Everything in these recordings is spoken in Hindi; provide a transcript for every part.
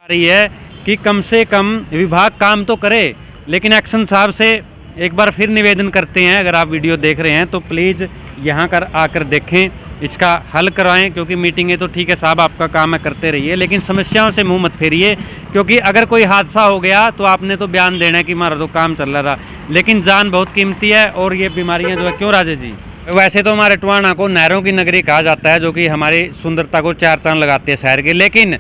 रही है कि कम से कम विभाग काम तो करे, लेकिन एक्शन साहब से एक बार फिर निवेदन करते हैं, अगर आप वीडियो देख रहे हैं तो प्लीज़ यहाँ कर आकर देखें, इसका हल करवाएं। क्योंकि मीटिंगें तो ठीक है साहब, आपका काम है करते रहिए, लेकिन समस्याओं से मुंह मत फेरिए। क्योंकि अगर कोई हादसा हो गया तो आपने तो बयान देना है कि हमारा तो काम चल रहा था, लेकिन जान बहुत कीमती है और ये बीमारियाँ जो है, क्यों राजेश जी? वैसे तो हमारे टोहाना को नहरों की नगरी कहा जाता है, जो कि हमारी सुंदरता को चार चांद लगाते हैं शहर के। लेकिन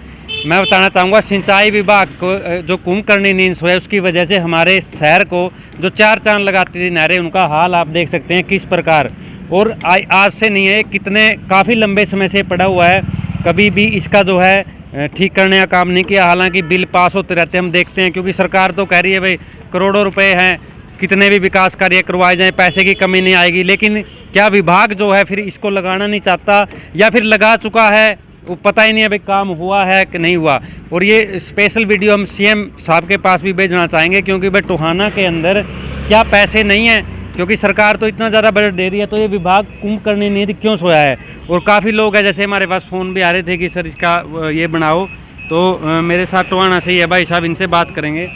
मैं बताना चाहूँगा, सिंचाई विभाग को जो कुंभकर्णी नींद सोया, उसकी वजह से हमारे शहर को जो चार चांद लगाती थी नहरें, उनका हाल आप देख सकते हैं किस प्रकार। और आज से नहीं है, कितने काफ़ी लंबे समय से पड़ा हुआ है, कभी भी इसका जो है ठीक करने का काम नहीं किया। हालांकि बिल पास होते रहते हैं, हम देखते हैं, क्योंकि सरकार तो कह रही है भाई करोड़ों रुपए हैं, कितने भी विकास कार्य करवाए जाएं, पैसे की कमी नहीं आएगी। लेकिन क्या विभाग जो है फिर इसको लगाना नहीं चाहता, या फिर लगा चुका है, वो पता ही नहीं है भाई काम हुआ है कि नहीं हुआ। और ये स्पेशल वीडियो हम सीएम साहब के पास भी भेजना चाहेंगे, क्योंकि भाई टोहाना के अंदर क्या पैसे नहीं हैं, क्योंकि सरकार तो इतना ज़्यादा बजट दे रही है, तो ये विभाग कुंभकर्णी नींद क्यों सोया है। और काफ़ी लोग हैं, जैसे हमारे पास फ़ोन भी आ रहे थे कि सर इसका ये बनाओ, तो मेरे साथ टोहाना से ही है भाई साहब, इनसे बात करेंगे।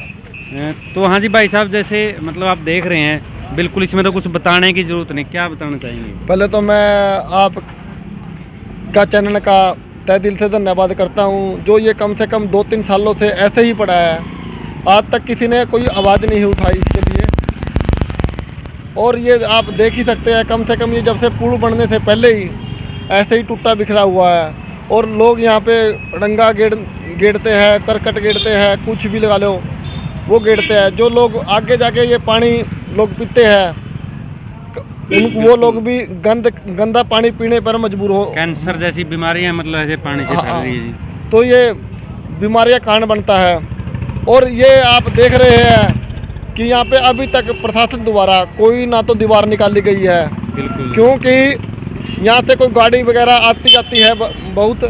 तो हाँ जी भाई साहब, जैसे मतलब आप देख रहे हैं, बिल्कुल इसमें तो कुछ बताने की ज़रूरत नहीं, क्या बताना चाहेंगे? पहले तो मैं आप का चैनल का तहे दिल से धन्यवाद करता हूं, जो ये कम से कम 2-3 सालों से ऐसे ही पड़ा है, आज तक किसी ने कोई आवाज़ नहीं उठाई इसके लिए। और ये आप देख ही सकते हैं, कम से कम ये जब से पुल बनने से पहले ही ऐसे ही टूटा बिखरा हुआ है। और लोग यहाँ पे रंगा गेड़ते हैं, करकट गेड़ते हैं, कुछ भी लगा लो वो गेड़ते हैं। जो लोग आगे जाके ये पानी लोग पीते हैं, वो लोग भी गंदा पानी पीने पर मजबूर हो, कैंसर जैसी बीमारियां मतलब ऐसे पानी से फैल रही है जी। तो ये बीमारियां कारण बनता है। और ये आप देख रहे हैं कि यहाँ पे अभी तक प्रशासन द्वारा कोई ना तो दीवार निकाली गई है, क्योंकि यहाँ से कोई गाड़ी वगैरह आती जाती है बहुत,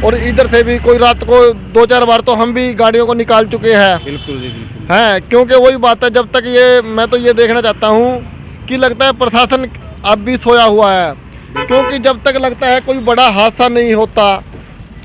और इधर से भी कोई रात को 2-4 बार तो हम भी गाड़ियों को निकाल चुके हैं। बिल्कुल जी, बिल्कुल हैं, क्योंकि वही बात है, जब तक ये मैं तो ये देखना चाहता हूँ कि लगता है प्रशासन अब भी सोया हुआ है, क्योंकि जब तक लगता है कोई बड़ा हादसा नहीं होता,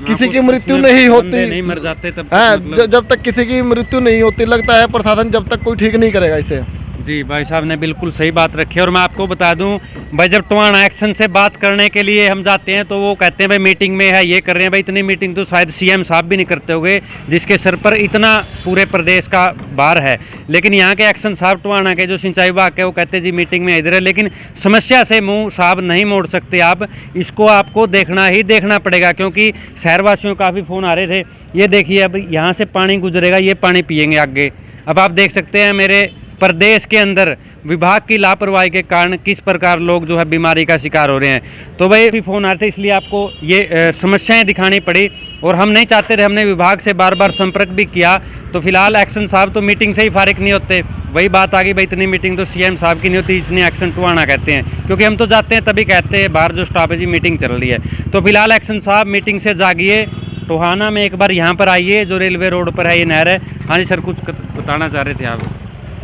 किसी की मृत्यु नहीं होती, नहीं मर जाते तब है मतलब... जब तक किसी की मृत्यु नहीं होती, लगता है प्रशासन जब तक कोई ठीक नहीं करेगा इसे। जी भाई साहब ने बिल्कुल सही बात रखी है। और मैं आपको बता दूं भाई, जब टोहाना एक्शन से बात करने के लिए हम जाते हैं तो वो कहते हैं भाई मीटिंग में है, ये कर रहे हैं। भाई इतनी मीटिंग तो शायद सीएम साहब भी नहीं करते होंगे, जिसके सर पर इतना पूरे प्रदेश का भार है। लेकिन यहाँ के एक्शन साहब टोहाना के जो सिंचाई विभाग के, वो कहते हैं जी मीटिंग में इधर है, लेकिन समस्या से मुँह साहब नहीं मोड़ सकते आप, इसको आपको देखना ही देखना पड़ेगा। क्योंकि शहरवासियों को काफ़ी फ़ोन आ रहे थे, ये देखिए अब यहाँ से पानी गुजरेगा, ये पानी पिएंगे आगे। अब आप देख सकते हैं मेरे प्रदेश के अंदर विभाग की लापरवाही के कारण किस प्रकार लोग जो है बीमारी का शिकार हो रहे हैं। तो भाई भी फ़ोन आ रहे थे, इसलिए आपको ये समस्याएं दिखानी पड़ी, और हम नहीं चाहते थे। हमने विभाग से बार बार संपर्क भी किया, तो फिलहाल एक्शन साहब तो मीटिंग से ही फारिग नहीं होते। वही बात आ गई भाई, इतनी मीटिंग तो सीएम साहब की नहीं होती, इतनी एक्शन टोहाना कहते हैं, क्योंकि हम तो जाते हैं तभी कहते हैं बाहर जो स्टाफ है जी मीटिंग चल रही है। तो फिलहाल एक्शन साहब मीटिंग से जागिए, टोहाना में एक बार यहाँ पर आइए, जो रेलवे रोड पर है ये नहर है। हाँ जी सर, कुछ बताना चाह रहे थे आप?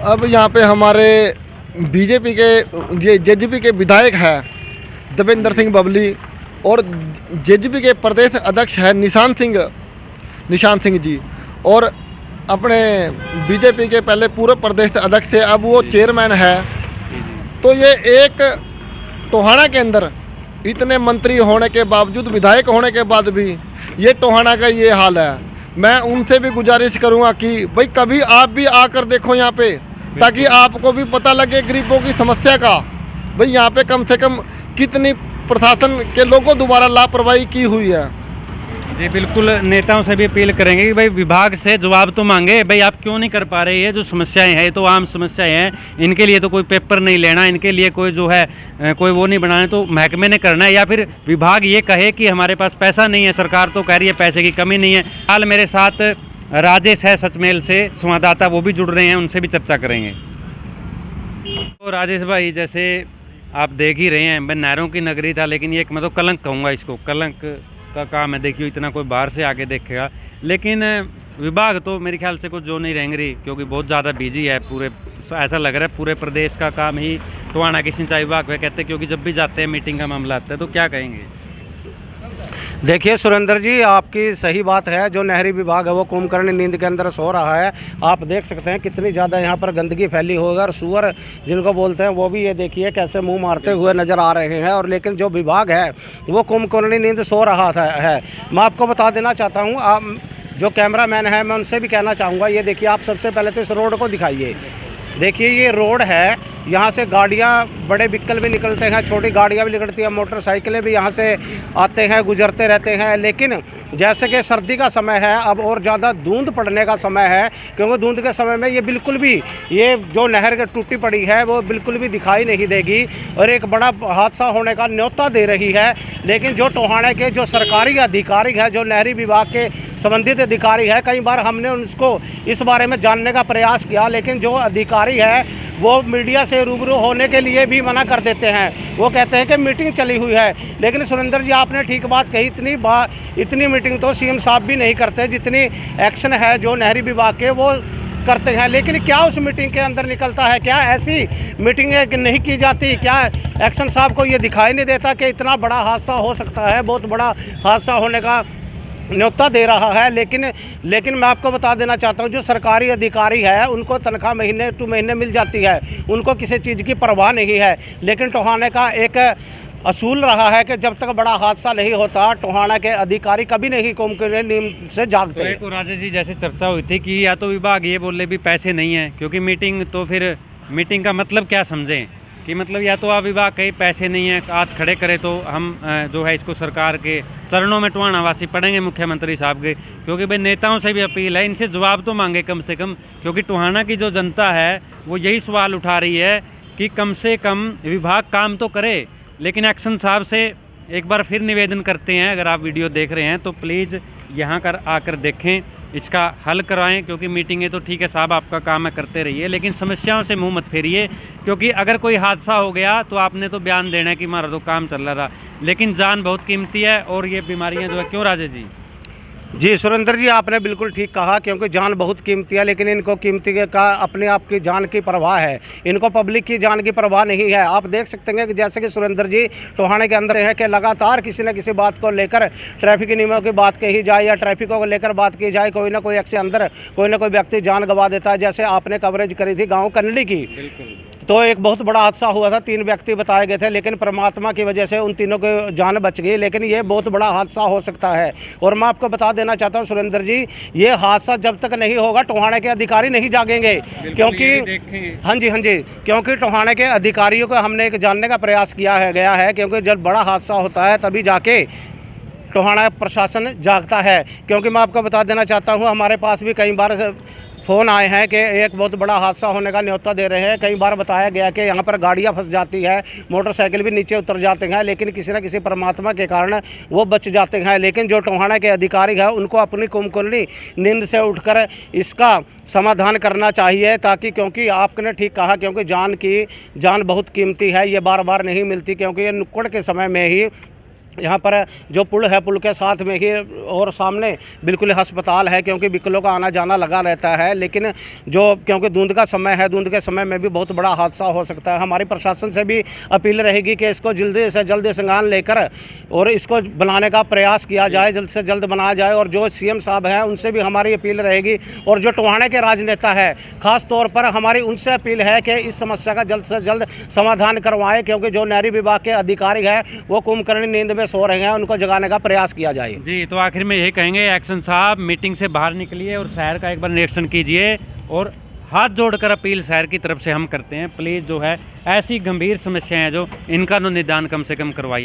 अब यहाँ पे हमारे बीजेपी के जेजेपी के विधायक है देवेंद्र सिंह बबली, और जेजेपी के प्रदेश अध्यक्ष है निशान सिंह जी, और अपने बीजेपी के पहले पूर्व प्रदेश अध्यक्ष से अब वो चेयरमैन है। तो ये एक टोहाना के अंदर इतने मंत्री होने के बावजूद, विधायक होने के बाद भी ये टोहाना का ये हाल है। मैं उनसे भी गुजारिश करूंगा कि भाई कभी आप भी आकर देखो यहाँ पे, ताकि आपको भी पता लगे गरीबों की समस्या का। भाई यहाँ पे कम से कम कितनी प्रशासन के लोगों द्वारा लापरवाही की हुई है। जी बिल्कुल, नेताओं से भी अपील करेंगे कि भाई विभाग से जवाब तो मांगे, भाई आप क्यों नहीं कर पा रहे। ये जो समस्याएं हैं, ये तो आम समस्याएं हैं, इनके लिए तो कोई पेपर नहीं लेना, इनके लिए कोई जो है कोई वो नहीं बनाना, तो महकमे ने करना है। या फिर विभाग ये कहे कि हमारे पास पैसा नहीं है, सरकार तो कह रही है पैसे की कमी नहीं है। हाल मेरे साथ राजेश है सचमेल से संवाददाता, वो भी जुड़ रहे हैं, उनसे भी चर्चा करेंगे। तो राजेश भाई, जैसे आप देख ही रहे हैं, मैं नहरों की नगरी था, लेकिन ये मैं तो कलंक कहूँगा इसको, कलंक का काम है। देखियो इतना कोई बाहर से आके देखेगा, लेकिन विभाग तो मेरे ख्याल से कुछ जो नहीं रहेंगे रही, क्योंकि बहुत ज़्यादा बिजी है। पूरे ऐसा लग रहा है पूरे प्रदेश का काम ही टोहाना की सिंचाई विभाग में कहते हैं, क्योंकि जब भी जाते हैं मीटिंग का मामला आता है। तो क्या कहेंगे? देखिए सुरेंद्र जी, आपकी सही बात है। जो नहरी विभाग है वो कुंभकर्ण नींद के अंदर सो रहा है। आप देख सकते हैं कितनी ज़्यादा यहाँ पर गंदगी फैली होगी, और सुअर जिनको बोलते हैं वो भी ये देखिए कैसे मुंह मारते हुए नज़र आ रहे हैं। और लेकिन जो विभाग है वो कुंभकर्ण नींद सो रहा है। मैं आपको बता देना चाहता हूँ, आप जो कैमरामैन है मैं उनसे भी कहना चाहूँगा, ये देखिए आप सबसे पहले तो इस रोड को दिखाइए। देखिए ये रोड है, यहाँ से गाड़ियाँ, बड़े व्हीकल भी निकलते हैं, छोटी गाड़ियाँ भी निकलती हैं, मोटरसाइकिलें भी यहाँ से आते हैं, गुजरते रहते हैं। लेकिन जैसे कि सर्दी का समय है, अब और ज़्यादा धुंध पड़ने का समय है, क्योंकि धुंध के समय में ये बिल्कुल भी, ये जो नहर के टूटी पड़ी है वो बिल्कुल भी दिखाई नहीं देगी और एक बड़ा हादसा होने का न्योता दे रही है। लेकिन जो टोहाने के जो सरकारी अधिकारी है, जो नहरी विभाग के संबंधित अधिकारी है, कई बार हमने उनको इस बारे में जानने का प्रयास किया, लेकिन जो अधिकारी है वो मीडिया से रूबरू होने के लिए भी मना कर देते हैं। वो कहते हैं कि मीटिंग चली हुई है। लेकिन सुरेंद्र जी, आपने ठीक बात कही, इतनी मीटिंग तो सीएम साहब भी नहीं करते जितनी एक्शन है जो नहरी विभाग के वो करते हैं। लेकिन क्या उस मीटिंग के अंदर निकलता है? क्या ऐसी मीटिंगें नहीं की जाती? क्या एक्शन साहब को ये दिखाई नहीं देता कि इतना बड़ा हादसा हो सकता है, बहुत बड़ा हादसा होने का न्योता दे रहा है? लेकिन मैं आपको बता देना चाहता हूं, जो सरकारी अधिकारी है उनको तनख्वाह महीने टू महीने मिल जाती है, उनको किसी चीज़ की परवाह नहीं है। लेकिन टोहाने का एक असूल रहा है कि जब तक बड़ा हादसा नहीं होता, टोहाना के अधिकारी कभी नहीं कुंभकर्ण नींद से जागते। तो राजेश जी, जैसे चर्चा हुई थी कि या तो विभाग ये बोले भी पैसे नहीं है, क्योंकि मीटिंग, तो फिर मीटिंग का मतलब क्या समझें कि मतलब या तो आप विभाग कहीं पैसे नहीं है, हाथ खड़े करें तो हम जो है इसको सरकार के चरणों में टोहाना वासी पड़ेंगे, मुख्यमंत्री साहब के। क्योंकि भाई नेताओं से भी अपील है, इनसे जवाब तो मांगे कम से कम, क्योंकि टोहाना की जो जनता है वो यही सवाल उठा रही है कि कम से कम विभाग काम तो करे। लेकिन एक्शन साहब से एक बार फिर निवेदन करते हैं, अगर आप वीडियो देख रहे हैं तो प्लीज़ यहाँ कर आकर देखें, इसका हल करवाएं। क्योंकि मीटिंगें तो ठीक है साहब, आपका काम है, करते रहिए, लेकिन समस्याओं से मुंह मत फेरिए। क्योंकि अगर कोई हादसा हो गया तो आपने तो बयान देना है कि हमारा तो काम चल रहा था, लेकिन जान बहुत कीमती है और ये बीमारियां जो है, क्यों राजेश जी? जी सुरेंद्र जी, आपने बिल्कुल ठीक कहा, क्योंकि जान बहुत कीमती है। लेकिन इनको कीमती का अपने आप की जान की परवाह है, इनको पब्लिक की जान की परवाह नहीं है। आप देख सकते हैं कि जैसे कि सुरेंद्र जी टोहाने के अंदर है कि लगातार किसी न किसी बात को लेकर, ट्रैफिक नियमों की बात कही जाए या ट्रैफिकों को लेकर बात की जाए, कोई ना कोई एक्स अंदर कोई ना कोई व्यक्ति जान गंवा देता है। जैसे आपने कवरेज करी थी गाँव कन्नड़ी की, तो एक बहुत बड़ा हादसा हुआ था, 3 व्यक्ति बताए गए थे, लेकिन परमात्मा की वजह से उन तीनों की जान बच गई। लेकिन ये बहुत बड़ा हादसा हो सकता है। और मैं आपको बता देना चाहता हूं सुरेंद्र जी, ये हादसा जब तक नहीं होगा टोहाने के अधिकारी नहीं जागेंगे। क्योंकि हाँ जी, क्योंकि टोहाने के अधिकारियों को हमने एक जानने का प्रयास किया गया है, क्योंकि जब बड़ा हादसा होता है तभी जाके टोहाना प्रशासन जागता है। क्योंकि मैं आपको बता देना चाहता हूँ, हमारे पास भी कई बार फ़ोन आए हैं कि एक बहुत बड़ा हादसा होने का न्योता दे रहे हैं। कई बार बताया गया कि यहाँ पर गाड़ियाँ फंस जाती है, मोटरसाइकिल भी नीचे उतर जाते हैं, लेकिन किसी न किसी परमात्मा के कारण वो बच जाते हैं। लेकिन जो टोहाना के अधिकारी हैं उनको अपनी कुंभकर्ण नींद से उठकर इसका समाधान करना चाहिए, ताकि, क्योंकि आपने ठीक कहा, क्योंकि जान बहुत कीमती है, ये बार बार नहीं मिलती। क्योंकि ये नुक्कड़ के समय में ही यहाँ पर जो पुल है, पुल के साथ में ही और सामने बिल्कुल अस्पताल है, क्योंकि व्हीकलों का आना जाना लगा रहता है। लेकिन क्योंकि धुंध का समय है, धुंध के समय में भी बहुत बड़ा हादसा हो सकता है। हमारी प्रशासन से भी अपील रहेगी कि इसको जल्दी से जल्द संज्ञान लेकर और इसको बनाने का प्रयास किया जाए, जल्द से जल्द बनाया जाए। और जो सीएम साहब हैं उनसे भी हमारी अपील रहेगी, और जो टोहाने के राजनेता है ख़ास तौर पर हमारी उनसे अपील है कि इस समस्या का जल्द से जल्द समाधान करवाएं। क्योंकि जो नहरी विभाग के अधिकारी हैं वो कुंभकर्ण नींद में सो रहे हैं, उनको जगाने का प्रयास किया जाए। जी, तो आखिर में यही कहेंगे, एक्शन साहब मीटिंग से बाहर निकलिए और शहर का एक बार निरीक्षण कीजिए, और हाथ जोड़कर अपील शहर की तरफ से हम करते हैं, प्लीज़ जो है ऐसी गंभीर समस्याएं हैं जो इनका तो निदान कम से कम करवाइए।